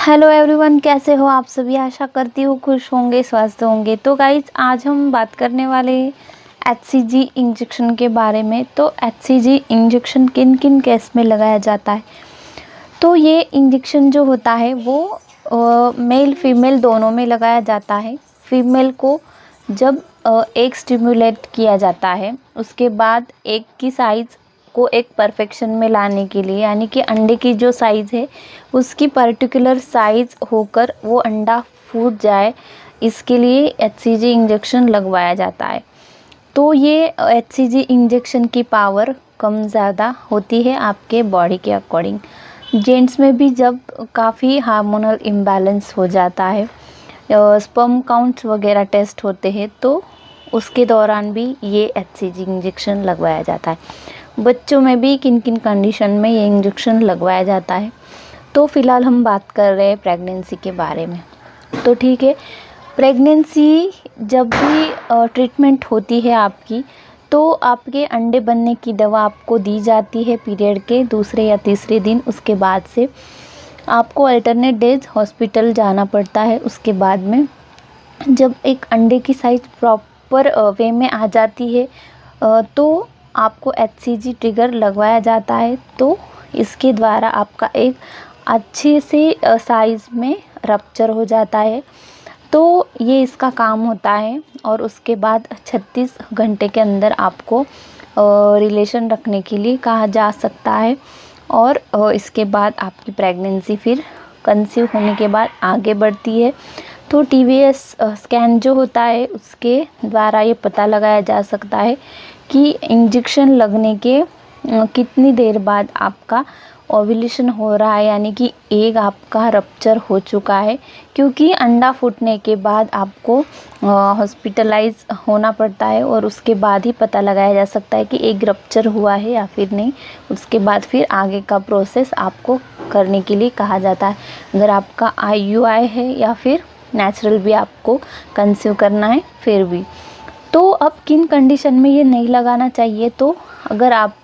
Hello everyone, कैसे हो आप सभी। आशा करती हूँ खुश होंगे, स्वस्थ होंगे। तो गाइज, आज हम बात करने वाले हैं एचसीजी इंजेक्शन के बारे में। तो एचसीजी इंजेक्शन किन किन केस में लगाया जाता है। तो ये इंजेक्शन जो होता है वो मेल फीमेल दोनों में लगाया जाता है। फीमेल को जब एक स्टिमुलेट किया जाता है, उसके बाद एक की साइज़ को एक परफेक्शन में लाने के लिए, यानी कि अंडे की जो साइज़ है उसकी पर्टिकुलर साइज़ होकर वो अंडा फूट जाए, इसके लिए एचसीजी इंजेक्शन लगवाया जाता है। तो ये एचसीजी इंजेक्शन की पावर कम ज़्यादा होती है आपके बॉडी के अकॉर्डिंग। जेंट्स में भी जब काफ़ी हार्मोनल इम्बैलेंस हो जाता है, स्पर्म काउंट्स वगैरह टेस्ट होते हैं, तो उसके दौरान भी ये एचसीजी इंजेक्शन लगवाया जाता है। बच्चों में भी किन किन कंडीशन में ये इंजेक्शन लगवाया जाता है। तो फ़िलहाल हम बात कर रहे हैं प्रेगनेंसी के बारे में। तो ठीक है, प्रेगनेंसी जब भी ट्रीटमेंट होती है आपकी, तो आपके अंडे बनने की दवा आपको दी जाती है पीरियड के दूसरे या तीसरे दिन। उसके बाद से आपको अल्टरनेट डेज हॉस्पिटल जाना पड़ता है। उसके बाद में जब एक अंडे की साइज़ प्रॉपर वे में आ जाती है, तो आपको एचसीजी ट्रिगर लगवाया जाता है। तो इसके द्वारा आपका एक अच्छे से साइज़ में रप्चर हो जाता है। तो ये इसका काम होता है। और उसके बाद 36 घंटे के अंदर आपको रिलेशन रखने के लिए कहा जा सकता है। और इसके बाद आपकी प्रेगनेंसी फिर कंसीव होने के बाद आगे बढ़ती है। तो टीवीएस स्कैन जो होता है उसके द्वारा ये पता लगाया जा सकता है कि इंजेक्शन लगने के कितनी देर बाद आपका ओव्यूलेशन हो रहा है, यानी कि एग आपका रप्चर हो चुका है। क्योंकि अंडा फूटने के बाद आपको हॉस्पिटलाइज होना पड़ता है और उसके बाद ही पता लगाया जा सकता है कि एग रप्चर हुआ है या फिर नहीं। उसके बाद फिर आगे का प्रोसेस आपको करने के लिए कहा जाता है। अगर आपका आईयूआई है या फिर नेचुरल भी आपको कंसीव करना है फिर भी। तो अब किन कंडीशन में ये नहीं लगाना चाहिए, तो अगर आप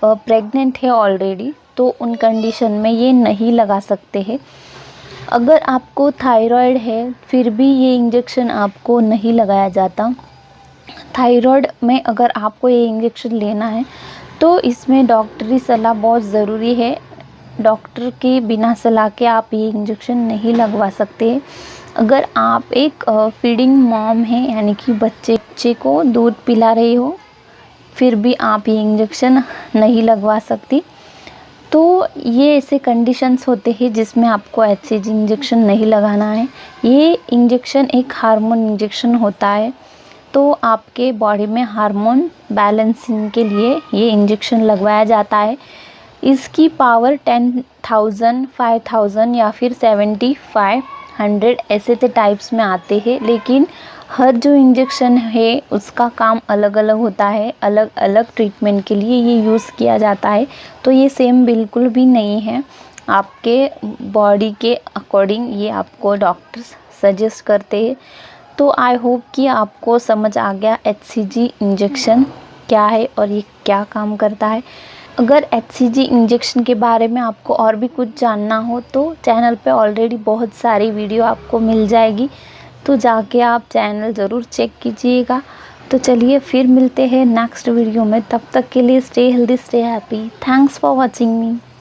प्रेग्नेंट है ऑलरेडी तो उन कंडीशन में ये नहीं लगा सकते हैं। अगर आपको थायराइड है फिर भी ये इंजेक्शन आपको नहीं लगाया जाता। थायराइड में अगर आपको ये इंजेक्शन लेना है तो इसमें डॉक्टरी सलाह बहुत ज़रूरी है। डॉक्टर के बिना सलाह के आप ये इंजेक्शन नहीं लगवा सकते। अगर आप एक फीडिंग मॉम हैं, यानी कि बच्चे को दूध पिला रही हो, फिर भी आप ये इंजेक्शन नहीं लगवा सकती। तो ये ऐसे कंडीशंस होते हैं जिसमें आपको एचसीजी इंजेक्शन नहीं लगाना है। ये इंजेक्शन एक हार्मोन इंजेक्शन होता है। तो आपके बॉडी में हार्मोन बैलेंसिंग के लिए ये इंजेक्शन लगवाया जाता है। इसकी पावर 10,000, 5,000 या फिर 7500 ऐसे टाइप्स में आते हैं। लेकिन हर जो इंजेक्शन है उसका काम अलग अलग होता है। अलग अलग ट्रीटमेंट के लिए ये यूज़ किया जाता है। तो ये सेम बिल्कुल भी नहीं है। आपके बॉडी के अकॉर्डिंग ये आपको डॉक्टर्स सजेस्ट करते हैं। तो आई होप कि आपको समझ आ गया एचसीजी इंजेक्शन क्या है और ये क्या काम करता है। अगर एचसीजी इंजेक्शन के बारे में आपको और भी कुछ जानना हो तो चैनल पे ऑलरेडी बहुत सारी वीडियो आपको मिल जाएगी, तो जाके आप चैनल ज़रूर चेक कीजिएगा। तो चलिए फिर मिलते हैं नेक्स्ट वीडियो में। तब तक के लिए stay healthy, stay happy. Thanks for watching me.